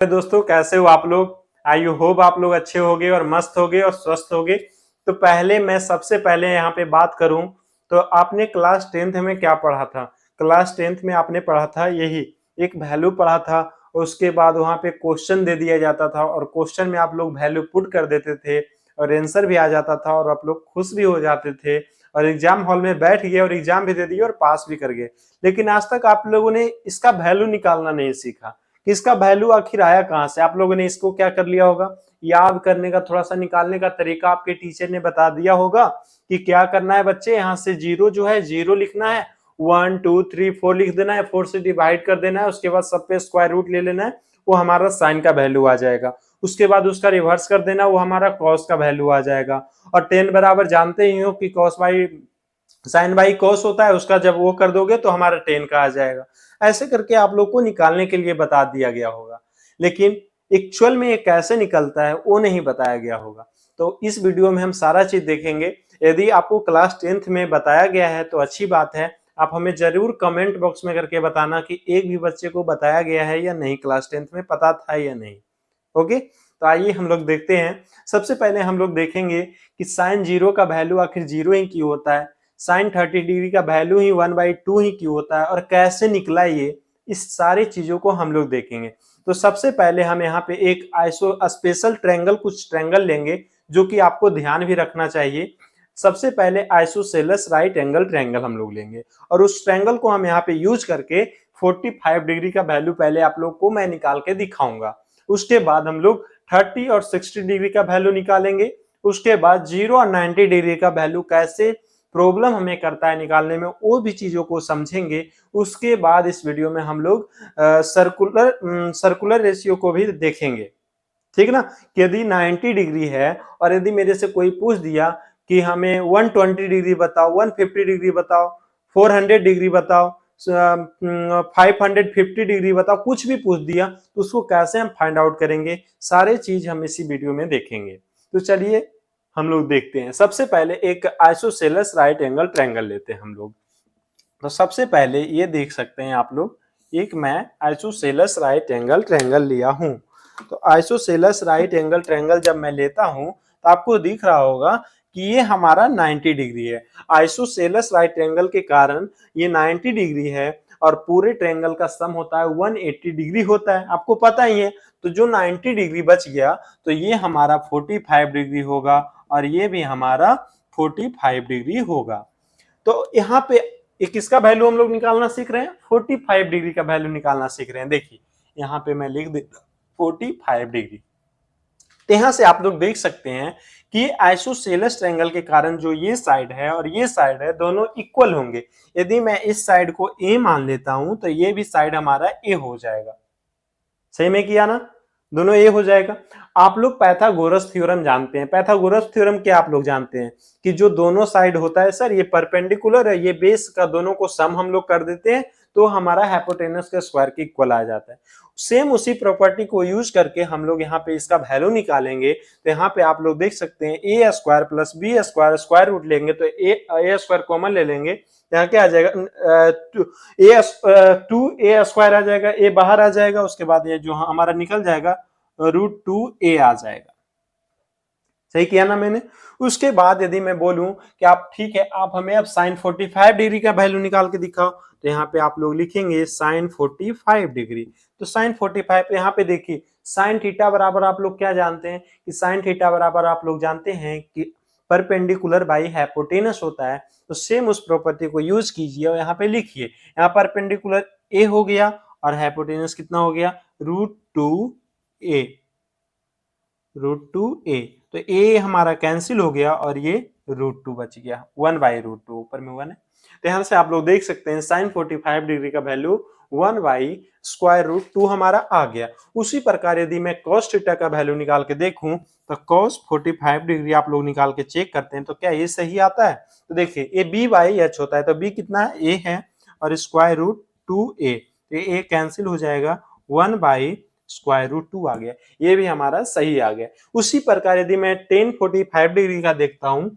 दोस्तों कैसे हो आप लोग। आई होप आप लोग अच्छे होगे और मस्त होगे और स्वस्थ होगे। तो पहले मैं सबसे पहले यहाँ पे बात करूं तो आपने क्लास 10th में क्या पढ़ा था। क्लास 10th में आपने पढ़ा था यही एक वैल्यू पढ़ा था। उसके बाद वहां पे क्वेश्चन दे दिया जाता था और क्वेश्चन में आप लोग वैल्यू पुट कर देते थे और आंसर भी आ जाता था और आप लोग खुश भी हो जाते थे और एग्जाम हॉल में बैठ गए और एग्जाम भी दे दिए और पास भी कर गए। लेकिन आज तक आप लोगों ने इसका वैल्यू निकालना नहीं सीखा कि इसका वैल्यू आखिर आया कहां से। आप लोगों ने इसको क्या कर लिया होगा, याद करने का थोड़ा सा निकालने का तरीका आपके टीचर ने बता दिया होगा कि क्या करना है बच्चे। यहाँ से जीरो जो है जीरो लिखना है, 1 2 3 4 लिख देना है, 4 से डिवाइड कर देना है, उसके बाद सब पे स्क्वायर रूट ले लेना है, वो हमारा साइन का वैल्यू आ जाएगा। उसके बाद उसका रिवर्स कर देना, वो हमारा कॉस का वैल्यू आ जाएगा। और 10 बराबर जानते ही हो कि cos by sine by cos होता है, उसका जब वो कर दोगे तो हमारा 10 का आ जाएगा। ऐसे करके आप लोग को निकालने के लिए बता दिया गया होगा, लेकिन एक्चुअल में ये कैसे निकलता है वो नहीं बताया गया होगा। तो इस वीडियो में हम सारा चीज देखेंगे। यदि आपको क्लास 10th में बताया गया है तो अच्छी बात है, आप हमें जरूर कमेंट बॉक्स में करके बताना कि एक भी बच्चे को बताया गया है या नहीं, क्लास 10th में पता था या नहीं। ओके, तो आइए हम लोग देखते हैं। सबसे पहले हम लोग देखेंगे कि साइन जीरो का वैल्यू आखिर जीरो ही क्यों होता है, साइन 30 डिग्री का वैल्यू ही 1/2 ही क्यों होता है और कैसे निकला ये, इस सारी चीजों को हम लोग देखेंगे। तो सबसे पहले हम यहाँ पे एक आइसो स्पेशल ट्रायंगल, कुछ ट्रायंगल लेंगे जो कि आपको ध्यान भी रखना चाहिए। सबसे पहले आइसोसेलेस राइट एंगल ट्रायंगल हम लोग लेंगे और उस ट्रायंगल को हम यहाँ पे यूज करके 45 डिग्री का वैल्यू पहले आप लोग को मैं निकाल के दिखाऊंगा। उसके बाद हम लोग 30 और 60 डिग्री का वैल्यू निकालेंगे। उसके बाद 0 और 90 डिग्री का वैल्यू कैसे प्रॉब्लम हमें करता है निकालने में, वो भी चीजों को समझेंगे। उसके बाद इस वीडियो में हम लोग सर्कुलर रेशियो को भी देखेंगे, ठीक ना। कि यदि 90 डिग्री है और यदि मेरे से कोई पूछ दिया कि हमें 120 डिग्री बताओ, 150 डिग्री बताओ, 400 डिग्री बताओ, 550 डिग्री बताओ, कुछ भी पूछ दिया तो उसको कैसे हम फाइंड आउट करेंगे, सारे चीज हम इसी वीडियो में देखेंगे। तो चलिए हम लोग देखते हैं। सबसे पहले एक आइसोसेलेस राइट एंगल ट्रायंगल लेते हैं हम लोग। तो सबसे पहले ये देख सकते हैं आप लोग, एक मैं आइसोसेलेस राइट एंगल ट्रायंगल लिया हूं। तो आइसोसेलेस राइट एंगल ट्रायंगल जब मैं लेता हूं तो आपको दिख रहा होगा कि ये हमारा 90 डिग्री है। आइसोसेलेस राइट एंगल के कारण ये 90 डिग्री है और पूरे ट्रायंगल का सम होता है 180 डिग्री होता है, आपको पता ही है। तो जो 90 डिग्री बच गया तो ये हमारा 45 डिग्री होगा और ये भी हमारा 45 डिग्री होगा। तो यहाँ पे एक इसका वैल्यू हम लोग निकालना सीख रहे हैं, 45 डिग्री का वैल्यू निकालना सीख रहे हैं। देखिए यहाँ पे मैं लिख देता 45 डिग्री। तो यहां से आप लोग देख सकते हैं कि आइसोसेलेस ट्रायंगल के कारण जो ये साइड है और ये साइड है दोनों इक्वल होंगे। यदि मैं इस साइड को ए मान लेता हूं तो ये भी साइड हमारा ए हो जाएगा। सही में किया ना, दोनों ए हो जाएगा। आप लोग पाइथागोरस थ्योरम जानते हैं। पाइथागोरस थ्योरम क्या आप लोग जानते हैं कि जो दोनों साइड होता है सर, ये परपेंडिकुलर है, ये बेस का दोनों को सम हम लोग कर देते हैं तो हमारा हाइपोटेनस के स्क्वायर के इक्वल आ जाता है। सेम उसी प्रॉपर्टी को यूज करके हम लोग यहाँ पे इसका वैल्यू निकालेंगे। तो यहाँ पे आप लोग देख सकते हैं a square plus b square, square root लेंगे तो ए स्क्वायर कॉमन ले लेंगे, यहाँ क्या आ जाएगा, 2a स्क्वायर आ जाएगा, ए बाहर आ जाएगा, उसके बाद ये जो हमारा निकल जाएगा √2a आ जाएगा। सही किया ना मैंने। उसके बाद यदि मैं बोलूं कि आप ठीक है आप हमें अब साइन 45 डिग्री का वैल्यू निकाल के दिखाओ, तो यहाँ पे आप लोग लिखेंगे साइन 45 डिग्री। तो साइन 45 यहाँ पे देखिए साइन थीटा बराबर आप लोग क्या जानते हैं कि साइन थीटा बराबर आप लोग जानते हैं कि परपेंडिकुलर बाई हाइपोटेनस होता है। तो सेम उस प्रॉपर्टी को यूज कीजिए और यहाँ पे लिखिए, यहाँ परपेंडिकुलर ए हो गया और हाइपोटेनस कितना हो गया, √2a, √2a। तो a हमारा कैंसिल हो गया और ये √2 बच गया, 1/√2, ऊपर में 1 है। तो यहां से आप लोग देख सकते हैं साइन 45 डिग्री का वैल्यू 1/√2 हमारा आ गया। उसी प्रकार यदि मैं cos थीटा का वैल्यू निकाल के देखूं तो cos 45 डिग्री आप लोग निकाल के चेक करते हैं तो क्या ये सही आता है। तो देखिए ये b/h होता है, तो b कितना है, a है और √2a, तो ये कैंसिल हो जाएगा, 1/√2 आ गया, ये भी हमारा सही आ गया। उसी प्रकार यदि मैं tan 45 डिग्री का देखता हूं,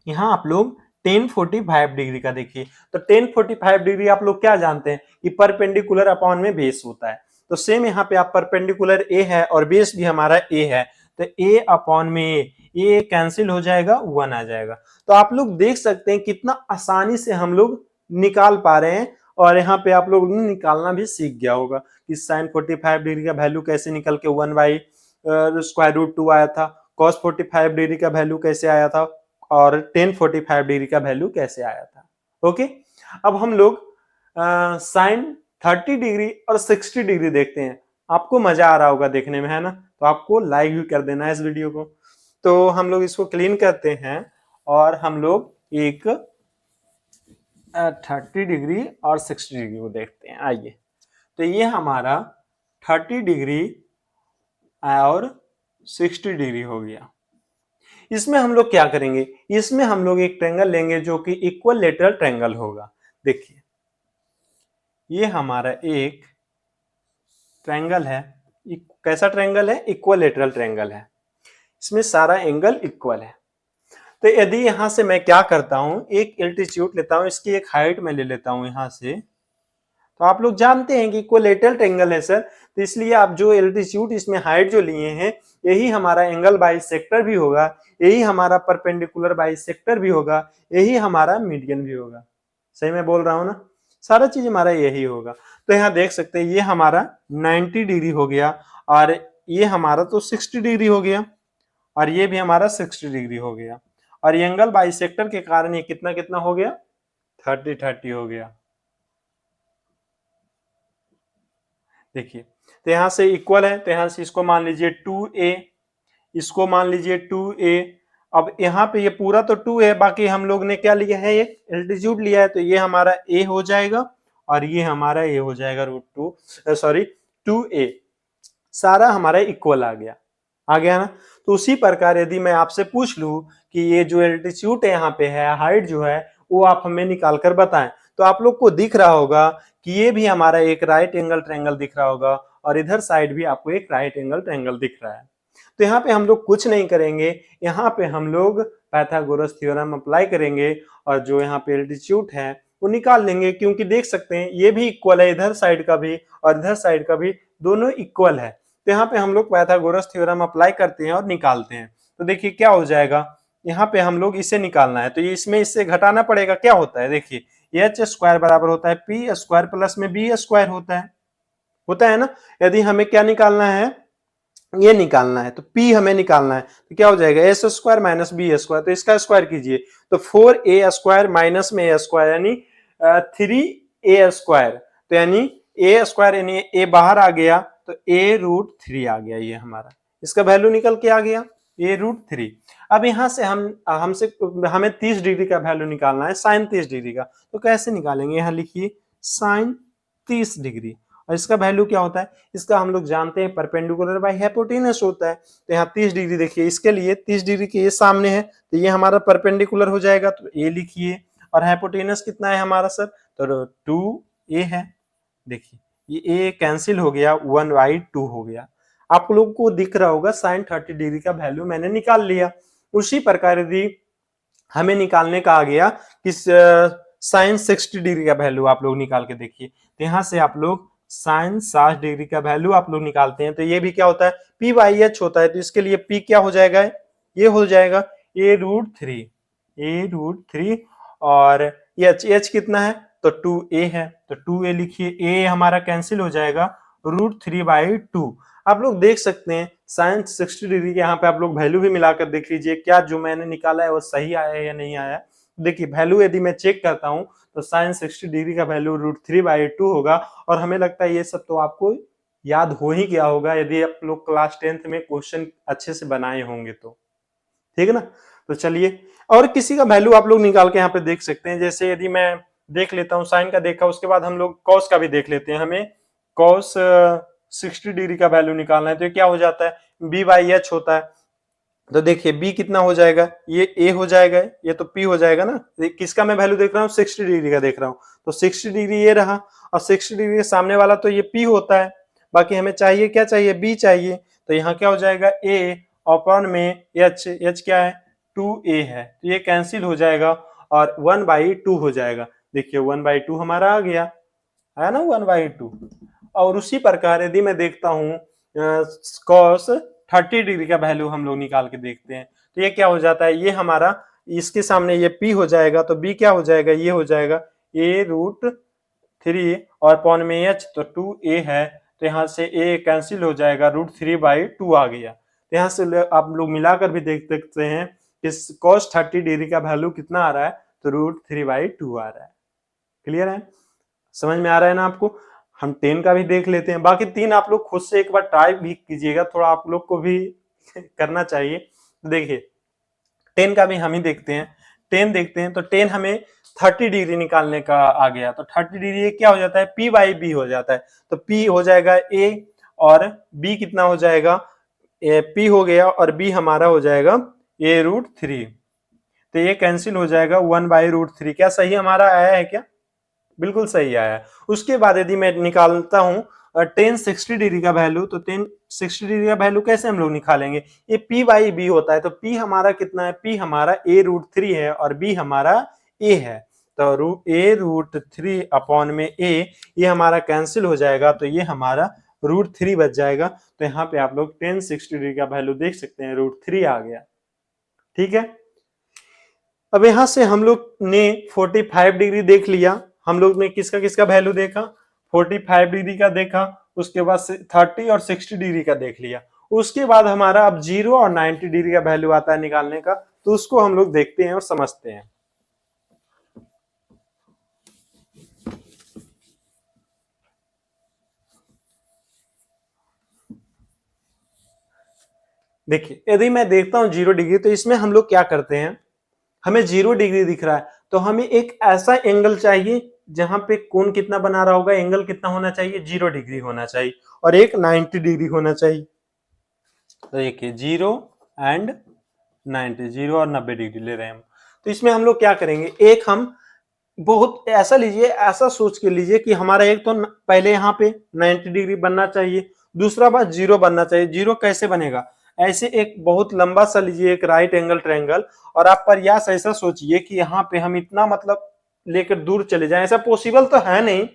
यहाँ आप लोग tan 45 डिग्री का देखिए। तो tan 45 डिग्री आप लोग क्या जानते हैं कि परपेंडिकुलर अपॉन में बेस होता है। तो सेम यहाँ पे आप परपेंडिकुलर ए है और बेस भी हमारा ए है, तो ए अपॉन में ए कैंसिल हो जाएगा, 1 आ जाएगा। तो आप लोग देख सकते हैं कितना आसानी से हम लोग निकाल पा रहे हैं, और यहाँ पे आप लोग निकालना भी सीख गया होगा कि साइन 45 डिग्री का वैल्यू कैसे निकल के 1/√2 आया था, कॉस 45 डिग्री का वैल्यू कैसे आया था, और टेन 45 डिग्री का वैल्यू कैसे आया था। ओके, अब हम लोग साइन 30 डिग्री और 60 डिग्री देखते हैं। आपको मजा आ रहा होगा देखने में, है ना? तो आपको लाइक भी कर देना है इस वीडियो को। तो हम लोग इसको क्लीन करते हैं और हम लोग एक 30 डिग्री और 60 डिग्री को देखते हैं। आइए, तो ये हमारा 30 डिग्री और 60 डिग्री हो गया। इसमें हम लोग क्या करेंगे, इसमें हम लोग एक ट्रायंगल लेंगे जो कि इक्विलैटरल ट्रायंगल होगा। देखिए, ये हमारा एक ट्रायंगल है। कैसा ट्रायंगल है? इक्विलैटरल ट्रायंगल है। इसमें सारा एंगल इक्वल है। तो यदि यहां से मैं क्या करता हूं, एक एल्टीट्यूड लेता हूं, इसकी एक हाइट में ले लेता हूं यहां से। तो आप लोग जानते हैं कि इक्विलैटरल ट्रायंगल है सर, तो इसलिए आप जो एल्टीट्यूड इसमें हाइट जो लिए हैं, यही हमारा एंगल बाइसेक्टर भी होगा, यही हमारा परपेंडिकुलर बाइसेक्टर भी होगा, यही हमारा मीडियन भी होगा। सही मैं बोल रहा हूं ना? सारा चीज हमारा यही होगा। तो यहाँ देख सकते हैं ये हमारा 90 डिग्री हो गया, और ये हमारा तो 60 डिग्री हो गया, और ये भी हमारा 60 डिग्री हो गया, और ये एंगल बाइसेक्टर के कारण ये कितना कितना हो गया? 30-30 हो गया। देखिए, तो यहां से इक्वल है, तो यहां से इसको मान लीजिए 2a, इसको मान लीजिए 2a। अब यहाँ पे ये पूरा तो 2 है, बाकी हम लोग ने क्या लिया है, एक एल्टीट्यूड लिया है, तो ये हमारा a हो जाएगा और ये हमारा a हो जाएगा √2, सॉरी 2a। सारा हमारा इक्वल आ गया ना? तो उसी प्रकार यदि मैं आपसे पूछ लूं कि ये जो एल्टीट्यूड यहाँ पे है, हाइट जो है, वो आप हमें निकाल कर बताएं, तो आप लोग को दिख रहा होगा कि ये भी हमारा एक राइट एंगल ट्रायंगल दिख रहा होगा, और इधर साइड भी आपको एक राइट एंगल ट्रायंगल दिख रहा है। तो यहाँ पे हम लोग कुछ नहीं करेंगे, यहाँ पे हम लोग पाइथागोरस थ्योरम अप्लाई करेंगे, और जो यहाँ पे एल्टीट्यूड है वो निकाल लेंगे, क्योंकि देख सकते हैं ये भी इक्वल है, इधर साइड का भी और इधर साइड का भी, दोनों इक्वल है। तो यहाँ पे हम लोग पाइथागोरस थ्योरम अप्लाई करते हैं और निकालते हैं। तो देखिए क्या हो जाएगा, यहाँ पे हम लोग इसे निकालना है, तो ये इसमें इससे घटाना पड़ेगा। क्या होता है, देखिए एच स्क्वायर बराबर होता है पी स्क्वायर प्लस में बी स्क्वायर होता है ना? यदि हमें क्या निकालना है, ये निकालना है, तो p हमें निकालना है, तो क्या हो जाएगा, S square minus B square, तो इसका स्क्वायर कीजिए, तो 4a स्क्वायर माइनस में a स्क्वायर यानी 3a स्क्वायर, तो यानी a स्क्वायर यानी a बाहर आ गया, तो a√3 आ गया, ये हमारा इसका वैल्यू निकल के आ गया a√3। अब यहां से हमें 30 डिग्री का वैल्यू निकालना है, साइन 30 डिग्री का। तो कैसे निकालेंगे, यहाँ लिखिए साइन 30 डिग्री, और इसका वैल्यू क्या होता है, इसका हम लोग जानते हैं परपेंडिकुलर बाय हाइपोटेनस होता है। तो यहाँ 30 डिग्री देखिए, इसके लिए 30 डिग्री के ये सामने है, तो ये हमारा परपेंडिकुलर हो जाएगा, तो ए लिखिए, और हाइपोटेनस कितना है हमारा सर, तो 2a है। देखिए ये a कैंसिल हो गया, 1/2 हो गया। आप लोग को दिख रहा होगा साइन 30 डिग्री का वैल्यू मैंने निकाल लिया। उसी प्रकार यदि हमें निकालने का आ गया कि साइन 60 डिग्री का वैल्यू आप लोग निकाल के देखिए, तो यहाँ से आप लोग साइन 60 डिग्री का वैल्यू आप लोग निकालते हैं, तो ये भी क्या होता है, p/h होता है। तो इसके लिए p क्या हो जाएगा, ये हो जाएगा a√3, और h कितना है, तो 2a है, तो 2a लिखिए, a हमारा कैंसिल हो जाएगा, √3/2। आप लोग देख सकते हैं साइन 60 डिग्री के यहाँ पे आप लोग वैल्यू भी मिलाकर देख लीजिए, क्या जो मैंने निकाला है वो सही आया है या नहीं आया। देखिए वैल्यू यदि मैं चेक करता हूं, तो साइन 60 डिग्री का वैल्यू √3/2 होगा, और हमें लगता है ये सब तो आपको याद हो ही गया होगा, यदि आप लोग क्लास 10th में क्वेश्चन अच्छे से बनाए होंगे तो। ठीक है ना? तो चलिए, और किसी का वैल्यू आप लोग निकाल के यहाँ पे देख सकते हैं। जैसे यदि मैं देख लेता हूँ, साइन का देखा, उसके बाद हम लोग कॉस का भी देख लेते हैं। हमें कॉस 60 डिग्री का वैल्यू निकालना है, तो क्या हो जाता है, b/h होता है। तो देखिए b कितना हो जाएगा, ये a हो जाएगा, ये तो p हो जाएगा ना। किसका मैं वैल्यू देख रहा हूँ, 60 डिग्री का देख रहा हूँ, तो 60 डिग्री ये रहा, और 60 डिग्री के सामने वाला तो ये p होता है। बाकी हमें चाहिए क्या, चाहिए b चाहिए, तो यहाँ क्या हो जाएगा, a अपॉन में h क्या है, 2a है, तो ये कैंसिल हो जाएगा, और 1/2 हो जाएगा। देखिए 1/2 हमारा आ गया, है ना, 1/2। और उसी प्रकार यदि मैं देखता हूँ cos 30 डिग्री का वैल्यू हम लोग निकाल के देखते हैं, तो ये क्या हो जाता है, ये हमारा इसके सामने ये p हो जाएगा, तो b क्या हो जाएगा, ये हो जाएगा a√3 और पौन में h तो 2a है, तो यहाँ से a कैंसिल हो जाएगा, √3/2 आ गया। तो यहाँ से आप लोग मिलाकर भी देख सकते हैं कि cos 30 डिग्री का वैल्यू कितना आ रहा है, तो √3/2 आ रहा है। क्लियर है, समझ में आ रहा है ना आपको। हम 10 का भी देख लेते हैं, बाकी 3 आप लोग खुद से एक बार ट्राई भी कीजिएगा, थोड़ा आप लोग को भी करना चाहिए। देखिए 10 का भी हम ही देखते हैं, 10 देखते हैं, तो 10 हमें 30 डिग्री निकालने का आ गया, तो 30 डिग्री क्या हो जाता है, p/b हो जाता है, तो p हो जाएगा a और b कितना हो जाएगा, p हो गया और b हमारा हो जाएगा a√3, तो ये कैंसिल हो जाएगा 1/√3। क्या सही हमारा आया है क्या, बिल्कुल सही आया है। उसके बाद यदि मैं निकालता हूं tan 60 डिग्री का वैल्यू, तो tan 60 डिग्री का वैल्यू कैसे हम लोग निकालेंगे, ये p/b होता है, तो p हमारा कितना है, p हमारा a√3 है और b हमारा a है, तो a√3 अपॉन में a, ये हमारा कैंसिल हो जाएगा, तो ये हमारा √3 बच जाएगा। तो यहाँ पे आप लोग tan 60 डिग्री का वैल्यू देख सकते हैं, √3 आ गया। ठीक है, अब यहां से हम लोग ने 45 डिग्री देख लिया, हम लोग ने किसका किसका वैल्यू देखा, 45 डिग्री का देखा, उसके बाद 30 और 60 डिग्री का देख लिया। उसके बाद हमारा अब 0 और 90 डिग्री का वैल्यू आता है निकालने का, तो उसको हम लोग देखते हैं और समझते हैं। देखिए यदि मैं देखता हूं 0 डिग्री, तो इसमें हम लोग क्या करते हैं, हमें 0 डिग्री दिख रहा है, तो हमें एक ऐसा एंगल चाहिए जहां पे कोण कितना बना रहा होगा, एंगल कितना होना चाहिए, 0 डिग्री होना चाहिए, और एक 90 डिग्री होना चाहिए। तो देखिए 0 एंड 90, 0 और 90 डिग्री ले रहे हैं हम, तो इसमें हम लोग क्या करेंगे, एक हम बहुत ऐसा लीजिए, ऐसा सोच के लीजिए कि हमारा एक तो पहले यहाँ पे 90 डिग्री बनना चाहिए, दूसरा बात 0 बनना चाहिए। 0 कैसे बनेगा, ऐसे एक बहुत लंबा सा लीजिए एक राइट एंगल ट्रायंगल, और आप प्रयास ऐसा सोचिए कि यहाँ पे हम इतना मतलब लेकर दूर चले जाएं, ऐसा पॉसिबल तो है नहीं,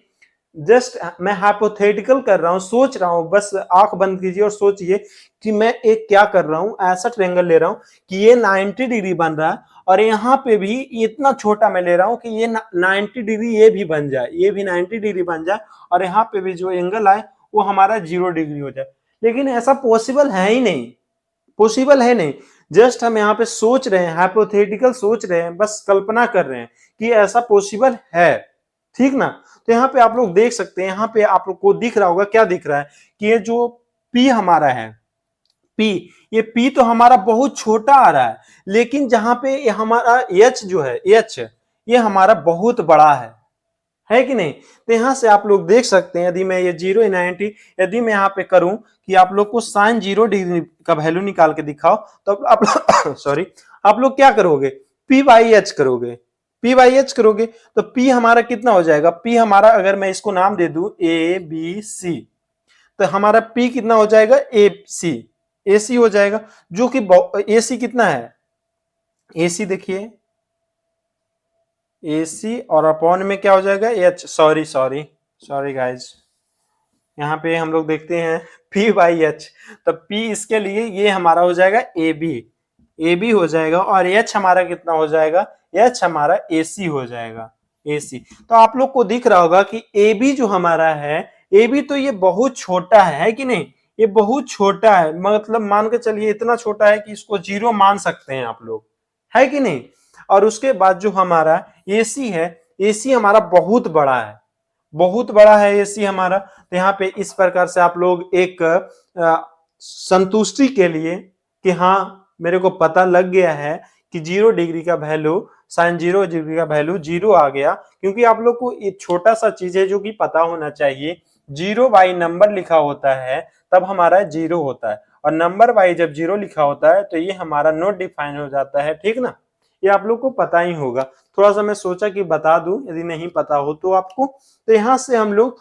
जस्ट मैं हाइपोथेटिकल कर रहा हूं, सोच रहा हूं, बस आंख बंद कीजिए और सोचिए कि मैं एक क्या कर रहा हूं, ऐसा ट्रायंगल ले रहा हूं कि ये 90 डिग्री बन रहा है, और यहाँ पे भी इतना छोटा मैं ले रहा हूं कि ये 90 डिग्री ये भी बन जाए, ये भी 90 डिग्री बन जाए, और यहाँ पे भी जो एंगल आए वो हमारा 0 डिग्री हो जाए। लेकिन ऐसा पॉसिबल है ही नहीं, पॉसिबल है नहीं, जस्ट हम यहाँ पे सोच रहे हैं, हाइपोथेटिकल सोच रहे हैं, बस कल्पना कर रहे हैं कि ऐसा पॉसिबल है। ठीक ना, तो यहाँ पे आप लोग देख सकते हैं, यहाँ पे आप लोग को दिख रहा होगा, क्या दिख रहा है कि ये जो P हमारा है, P, ये P तो हमारा बहुत छोटा आ रहा है, लेकिन जहां पे ये हमारा H जो है, H ये हमारा बहुत बड़ा है कि नहीं। तो यहां से आप लोग देख सकते हैं, यदि मैं ये 0 90 यदि मैं यहाँ पे करूं कि आप लोग को sin 0 डिग्री का वैल्यू निकाल के दिखाओ, तो आप सॉरी, आप लोग क्या करोगे, p/h करोगे, p/h करोगे, तो p हमारा कितना हो जाएगा, p हमारा अगर मैं इसको नाम दे दूं ABC, तो हमारा p कितना हो जाएगा, AC हो जाएगा, जो कि AC कितना है, AC देखिए AC और अपॉन में क्या हो जाएगा, H, सॉरी गाइज, यहाँ पे हम लोग देखते हैं p/h, तो p इसके लिए ये हमारा हो जाएगा AB हो जाएगा, और H हमारा कितना हो जाएगा, H हमारा AC हो जाएगा, AC। तो आप लोग को दिख रहा होगा कि AB जो हमारा है, AB तो ये बहुत छोटा है कि नहीं, ये बहुत छोटा है, मतलब मान के चलिए इतना छोटा है कि इसको 0 मान सकते हैं आप लोग, है कि नहीं। और उसके बाद जो हमारा AC है, AC हमारा बहुत बड़ा है, बहुत बड़ा है AC हमारा। तो यहाँ पे इस प्रकार से आप लोग एक संतुष्टि के लिए कि हाँ मेरे को पता लग गया है कि 0 डिग्री का वैल्यू, sin 0 डिग्री का वैल्यू 0 आ गया, क्योंकि आप लोग को एक छोटा सा चीज है जो कि पता होना चाहिए, 0 बाई नंबर लिखा होता है तब हमारा 0 होता है, और नंबर बाई जब 0 लिखा होता है तो ये हमारा नॉट डिफाइन हो जाता है। ठीक ना, ये आप लोग को पता ही होगा, थोड़ा सा मैं सोचा कि बता दूं यदि नहीं पता हो तो आपको। तो यहां से हम लोग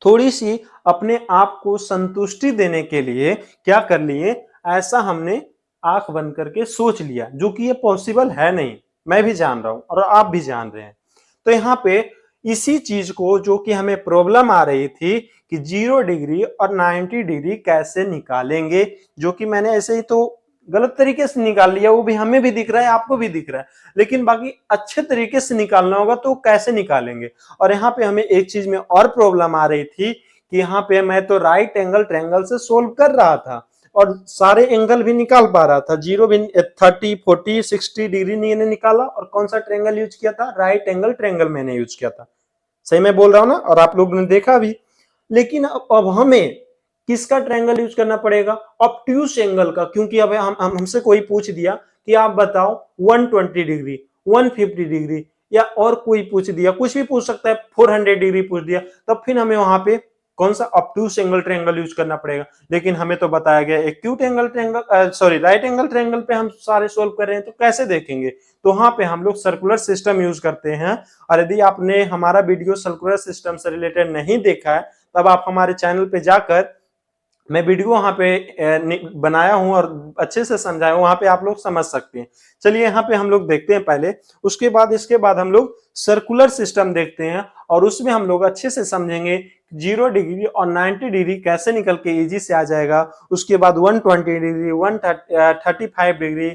थोड़ी सी अपने आप को संतुष्टि देने के लिए क्या कर लिए, ऐसा हमने आंख बंद करके सोच लिया, जो कि ये पॉसिबल है नहीं, मैं भी जान रहा हूं और आप भी जान रहे हैं। तो यहाँ पे इसी चीज को, जो कि हमें प्रॉब्लम आ रही थी कि 0 डिग्री और 90 डिग्री कैसे निकालेंगे, जो कि मैंने ऐसे ही तो गलत तरीके से निकाल लिया, वो भी हमें भी दिख रहा है, आपको भी दिख रहा है, लेकिन बाकी अच्छे तरीके से निकालना होगा तो कैसे निकालेंगे। और यहाँ पे हमें एक चीज में और प्रॉब्लम आ रही थी कि यहाँ पे मैं तो राइट एंगल ट्रायंगल से सोल्व कर रहा था और सारे एंगल भी निकाल पा रहा था, 0 भी 30 40 60 डिग्री मैंने निकाला। और कौन सा ट्रायंगल यूज किया था? राइट एंगल ट्रायंगल मैंने यूज किया था। सही मैं बोल रहा हूं ना, और आप लोगों ने देखा भी। लेकिन अब हमें किसका ट्रायंगल यूज करना पड़ेगा? ऑब्ट्यूस एंगल का, क्योंकि अब हमसे कोई पूछ दिया कि आप बताओ 120 डिग्री, 150 डिग्री, या और कोई पूछ दिया, कुछ भी पूछ सकता है, 400 डिग्री पूछ दिया, तब फिर हमें वहां पे कौन सा ऑब्ट्यूस एंगल ट्रायंगल यूज करना पड़ेगा। लेकिन हमें तो बताया गया acute angle triangle, sorry right angle triangle पे हम सारे सोल्व कर रहे हैं, तो कैसे देखेंगे? तो वहां पे हम लोग सर्कुलर सिस्टम यूज करते हैं। और यदि आपने हमारा वीडियो सर्कुलर सिस्टम से रिलेटेड नहीं देखा है, तब आप हमारे चैनल पे जाकर, मैं वीडियो वहां पे बनाया हूं और अच्छे से समझाया हूं, वहां पे आप लोग समझ सकते हैं। चलिए यहाँ पे हम लोग देखते हैं पहले, उसके बाद इसके बाद हम लोग सर्कुलर सिस्टम देखते हैं और उसमें हम लोग अच्छे से समझेंगे 0 डिग्री और 90 डिग्री कैसे निकल के इजी से आ जाएगा। उसके बाद 120 डिग्री, 135 डिग्री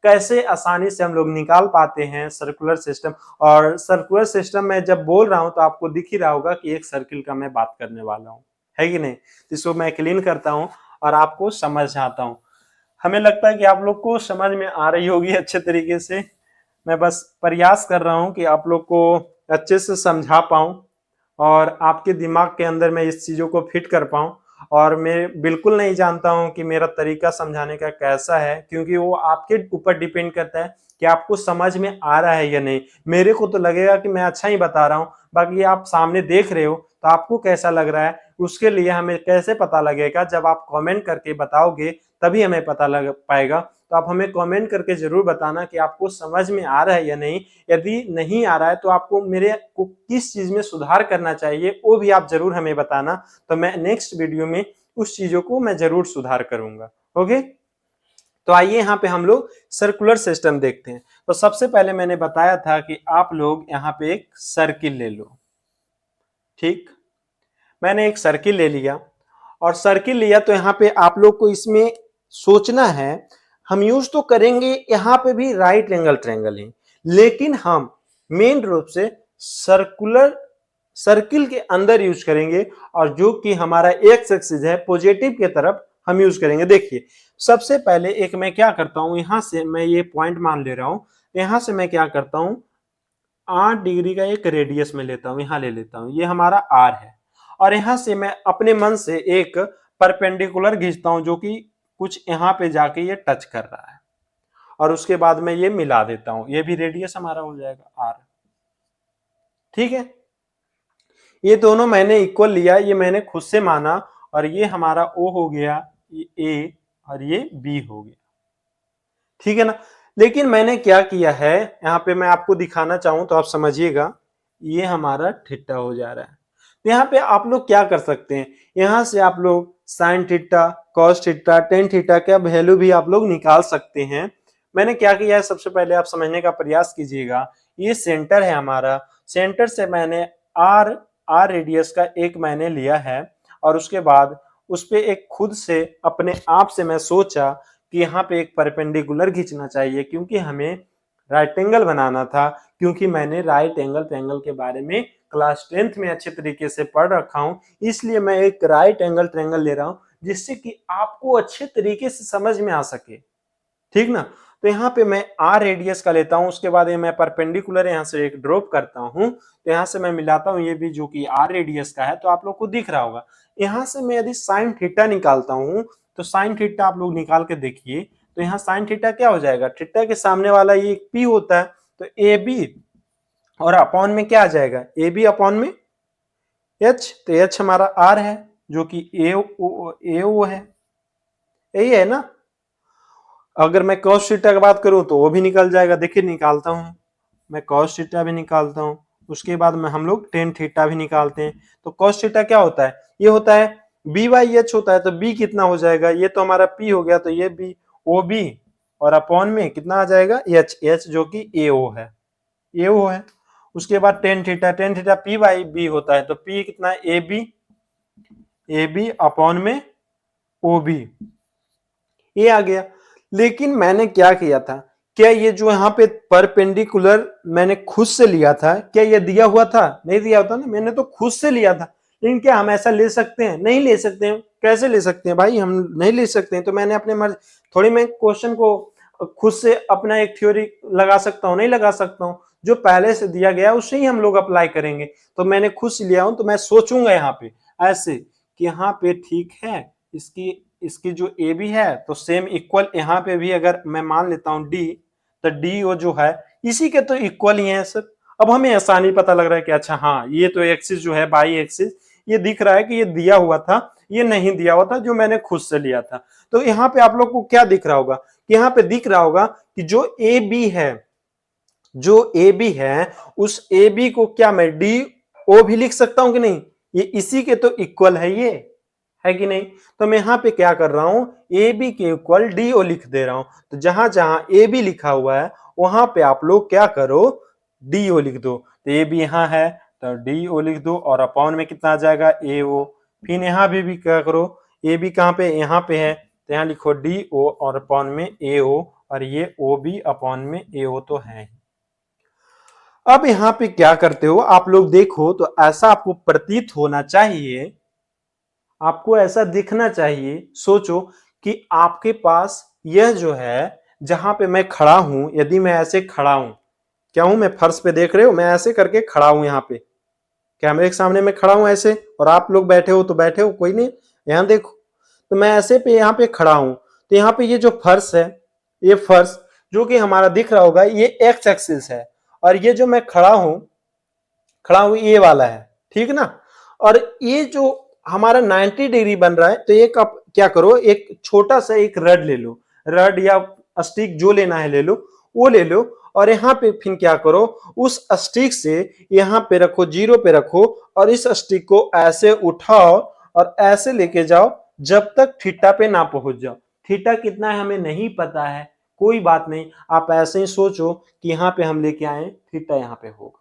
कैसे आसानी से हम लोग निकाल पाते हैं सर्कुलर सिस्टम। और सर्कुलर सिस्टम में जब बोल रहा हूं तो आपको दिख ही रहा होगा कि एक सर्किल का मैं बात करने वाला हूं, है कि नहीं? तो इसको मैं क्लीन करता हूं और आपको समझ आता हूं। हमें लगता है कि आप लोग को समझ में आ रही होगी अच्छे तरीके से। मैं बस प्रयास कर रहा हूं कि आप लोग को अच्छे से समझा पाऊं और आपके दिमाग के अंदर मैं इस चीजों को फिट कर पाऊं। और मैं बिल्कुल नहीं जानता हूं कि मेरा तरीका समझाने का कैसा है, क्योंकि वो आपके ऊपर डिपेंड करता है कि आपको समझ में आ रहा है या नहीं। मेरे को तो लगेगा कि मैं अच्छा ही बता रहा हूं, बाकी आप सामने देख रहे हो तो आपको कैसा लग रहा है, उसके लिए हमें कैसे पता लगेगा? जब आप कमेंट करके बताओगे तभी हमें पता लग पाएगा। तो आप हमें कमेंट करके जरूर बताना कि आपको समझ में आ रहा है या नहीं। यदि नहीं आ रहा है तो आपको मेरे को किस चीज में सुधार करना चाहिए वो भी आप जरूर हमें बताना, तो मैं नेक्स्ट वीडियो में उस चीजों को मैं जरूर सुधार करूंगा। ओके, तो आइए यहाँ पे हम लोग सर्कुलर सिस्टम देखते हैं। तो सबसे पहले मैंने बताया था कि आप लोग यहाँ पे एक सर्किल ले लो। ठीक, मैंने एक सर्किल ले लिया और सर्किल लिया तो यहाँ पे आप लोग को इसमें सोचना है, हम यूज तो करेंगे यहाँ पे भी राइट एंगल ट्रायंगल है, लेकिन हम मेन रूप से सर्कुलर सर्किल के अंदर यूज करेंगे और जो कि हमारा एक्स एक्सिस है पॉजिटिव के तरफ हम यूज करेंगे। देखिए सबसे पहले एक मैं क्या करता हूं, यहां से मैं ये पॉइंट मान ले रहा हूं, यहां से मैं क्या करता हूं 8 डिग्री का एक रेडियस में लेता हूं, यहां ले लेता हूं, ये हमारा आर है। और यहां से मैं अपने मन से एक परपेंडिकुलर खींचता हूं जो कि कुछ यहां पे जाके ये टच कर रहा है और उसके बाद मैं ये मिला देता हूं, ये भी रेडियस हमारा हो जाएगा आर। ठीक है, ये दोनों मैंने इक्वल लिया, ये मैंने खुद से माना और ये हमारा ओ हो गया, ये ए और ये बी हो गया। ठीक है ना? लेकिन मैंने क्या किया है, यहाँ पे मैं आपको दिखाना चाहूं तो आप समझिएगा, ये हमारा थीटा हो जा रहा है। तो यहाँ पे आप लोग क्या कर सकते हैं, यहां से आप लोग sine theta, cos theta, tan theta का वैल्यू भी आप लोग निकाल सकते हैं। मैंने क्या किया है, सबसे पहले आप समझने का प्रयास कीजिएगा। ये सेंटर है हमारा, सेंटर से मैंने आर आर रेडियस का एक मैंने लिया है और उसके बाद उस पे एक खुद से अपने आप से मैं सोचा कि यहाँ पे एक परपेंडिकुलर खींचना चाहिए, क्योंकि हमें राइट एंगल बनाना था। क्योंकि मैंने राइट एंगल ट्रायंगल के बारे में क्लास 10th में अच्छे तरीके से पढ़ रखा हूं, इसलिए मैं एक राइट एंगल ट्रायंगल ले रहा हूं जिससे कि आपको अच्छे तरीके से समझ में आ सके। ठीक ना? तो यहाँ पे मैं आर रेडियस का लेता हूं, उसके बाद मैं परपेंडिकुलर यहाँ से एक ड्रॉप करता हूं, तो यहाँ से मैं मिलाता हूं ये भी जो कि आर रेडियस का है, तो आप लोग को दिख रहा होगा। यहाँ से मैं यदि साइन थीटा निकालता हूं तो साइन थीटा आप लोग निकाल के देखिए, तो यहाँ साइन थीटा क्या हो जाएगा, थीटा के सामने वाला ये पी होता है, तो ए बी और अपॉन में क्या आ जाएगा, ए बी अपॉन में एच, तो एच हमारा आर है जो कि ए ओ है, यही है ना? अगर मैं cos थीटा की बात करूं तो वो भी निकल जाएगा। देखिए निकालता हूं, मैं cos थीटा भी निकालता हूं, उसके बाद में हम लोग टेन थीटा भी निकालते हैं। तो cos थीटा क्या होता है, ये होता है बी बाई एच होता है, तो बी कितना हो जाएगा, ये तो हमारा पी हो गया, तो ये बी ओ बी और अपॉन में कितना आ जाएगा एच, एच जो कि ए ओ है, ए ओ है। उसके बाद tan theta P by B होता है, तो पी कितना A B A B upon में ओ बी, ये आ गया। लेकिन मैंने क्या किया था, क्या ये जो यहाँ पे परपेंडिकुलर मैंने खुद से लिया था, क्या ये दिया हुआ था? नहीं दिया होता ना, मैंने तो खुद से लिया था। लेकिन क्या हम ऐसा ले सकते हैं? नहीं ले सकते हैं। कैसे ले सकते हैं भाई? हम नहीं ले सकते हैं। तो मैंने अपने मर्जी, थोड़ी मैं क्वेश्चन को खुद से अपना एक थ्योरी लगा सकता हूँ? नहीं लगा सकता हूँ। जो पहले से दिया गया उसे ही हम लोग अप्लाई करेंगे। तो मैंने खुद से लिया हूं, तो मैं सोचूंगा यहाँ पे ऐसे कि यहाँ पे ठीक है, इसकी इसकी जो ए बी है तो सेम इक्वल यहाँ पे भी अगर मैं मान लेता हूँ डी, तो डी ओ जो है इसी के तो इक्वल ही है सर। अब हमें आसानी पता लग रहा है कि अच्छा हाँ, ये तो एक्सिस जो है बाई एक्सिस, ये दिख रहा है कि ये दिया हुआ था, ये नहीं दिया हुआ था, जो मैंने खुद से लिया था। तो यहाँ पे आप लोग को क्या दिख रहा होगा कि यहाँ पे दिख रहा होगा कि जो ए बी है, जो ए बी है, उस ए बी को क्या मैं डी ओ भी लिख सकता हूं कि नहीं? ये इसी के तो इक्वल है, ये है कि नहीं? तो मैं यहाँ पे क्या कर रहा हूं, ए बी के इक्वल डी ओ लिख दे रहा हूं। तो जहां जहां ए बी लिखा हुआ है वहां पे आप लोग क्या करो, डी ओ लिख दो। तो ए बी यहाँ है तो डी ओ लिख दो, और अपॉन में कितना आ जाएगा, ए ओ। फिर यहाँ भी क्या करो, ए बी कहाँ पे, यहाँ पे है, तो यहाँ लिखो डी ओ और अपॉन में ए ओ, और ये ओ बी अपॉन में ए ओ तो है। अब यहाँ पे क्या करते हो आप लोग, देखो तो ऐसा आपको प्रतीत होना चाहिए, आपको ऐसा दिखना चाहिए, सोचो कि आपके पास यह जो है, जहां पे मैं खड़ा हूं, यदि मैं ऐसे खड़ा हूं, क्या हूं मैं, फर्श पे देख रहे हो, मैं ऐसे करके खड़ा हूं, यहाँ पे कैमरे के सामने मैं खड़ा हूं ऐसे, और आप लोग बैठे हो तो बैठे हो, कोई नहीं, यहाँ देखो। तो मैं ऐसे पे यहाँ पे खड़ा हूं, तो यहाँ पे ये जो फर्श है, ये फर्श जो कि हमारा दिख रहा होगा, ये एक्स एक्सिस है, और ये जो मैं खड़ा हूं ये वाला है, ठीक ना। और ये जो हमारा 90 डिग्री बन रहा है, तो एक आप क्या करो, एक छोटा सा एक रड ले लो, रड या स्टिक जो लेना है ले लो, वो ले लो, और यहाँ पे फिर क्या करो, उस स्टिक से यहाँ पे रखो, जीरो पे रखो, और इस स्टिक को ऐसे उठाओ और ऐसे लेके जाओ जब तक थीटा पे ना पहुंच जाओ। थीटा कितना है हमें नहीं पता है, कोई बात नहीं, आप ऐसे ही सोचो कि यहाँ पे हम लेके आए, थीटा यहाँ पे होगा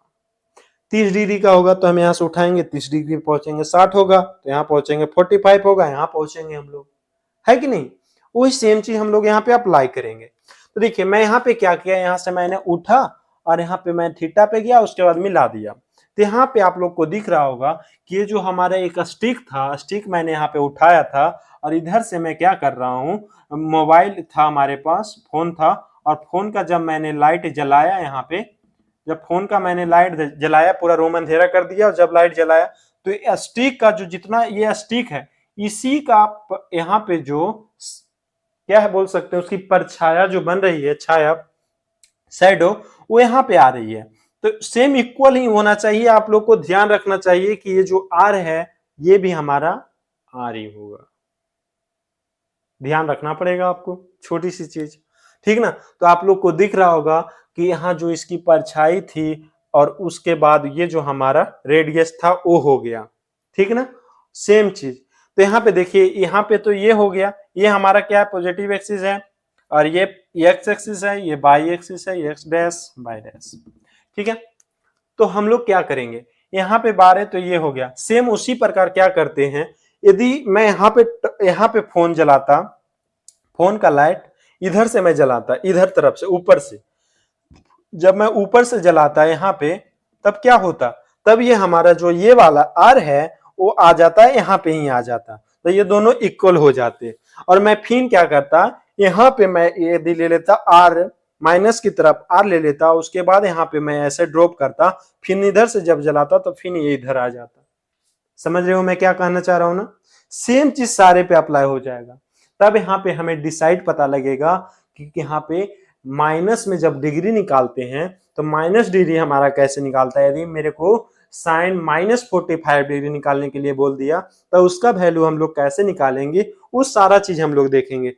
30 डिग्री का होगा, तो हम यहाँ से उठाएंगे 30 डिग्री पहुंचेंगे, 60 होगा तो यहाँ पहुंचेंगे, 45 होगा यहाँ पहुंचेंगे हम लोग, है कि नहीं? वही सेम चीज हम लोग यहाँ पे अप्लाई करेंगे। तो देखिए मैं यहाँ पे क्या किया, यहाँ से मैंने उठा और यहाँ पे मैं थीटा पे गया, उसके बाद मिला दिया। तो यहाँ पे आप लोग को दिख रहा होगा कि ये जो हमारा एक स्टिक था, स्टिक मैंने यहाँ पे उठाया था, और इधर से मैं क्या कर रहा हूँ, मोबाइल था हमारे पास, फोन था, और फोन का जब मैंने लाइट जलाया, यहाँ पे जब फोन का मैंने लाइट जलाया, पूरा रूम अंधेरा कर दिया, और जब लाइट जलाया तो स्टिक का जो जितना ये स्टिक है, इसी का यहाँ पे जो क्या है बोल सकते हैं, उसकी परछाया जो बन रही है, छाया शैडो, वो यहाँ पे आ रही है। तो सेम इक्वल ही होना चाहिए, आप लोग को ध्यान रखना चाहिए कि ये जो आर है ये भी हमारा आर ही होगा, ध्यान रखना पड़ेगा आपको, छोटी सी चीज, ठीक ना। तो आप लोग को दिख रहा होगा कि यहाँ जो इसकी परछाई थी, और उसके बाद ये जो हमारा रेडियस था वो हो गया, ठीक ना, सेम चीज। तो यहाँ पे देखिए, यहाँ पे तो ये हो गया, ये हमारा क्या है, पॉजिटिव एक्सिस है, और ये एक्स एक्सिस है, ये बाई एक्सिस है, एक्स डैश बाई डैश, ठीक है। तो हम लोग क्या करेंगे, यहाँ पे बार है तो ये हो गया, सेम उसी प्रकार क्या करते हैं, यदि मैं यहाँ पे फोन जलाता, फोन का लाइट इधर से मैं जलाता, इधर तरफ से ऊपर से, जब मैं ऊपर से जलाता यहाँ पे, तब क्या होता, तब ये हमारा जो ये वाला आर है वो आ जाता है, यहाँ पे ही आ जाता, तो ये दोनों इक्वल हो जाते। और मैं फिर क्या करता, यहाँ पे मैं यदि ले लेता आर माइनस की तरफ आर ले लेता, उसके बाद यहाँ पे मैं ऐसे ड्रॉप करता, फिर इधर से जब जलाता तो फिर ये इधर आ जाता। समझ रहे हो मैं क्या कहना चाह रहा हूं ना? सेम चीज सारे पे अप्लाई हो जाएगा। तब यहाँ पे हमें डिसाइड पता लगेगा कि यहाँ पे माइनस में जब डिग्री निकालते हैं तो माइनस डिग्री हमारा कैसे निकालता है। यदि मेरे को साइन -45 डिग्री निकालने के लिए बोल दिया तो उसका वैल्यू हम लोग कैसे निकालेंगे, उस सारा चीज हम लोग देखेंगे।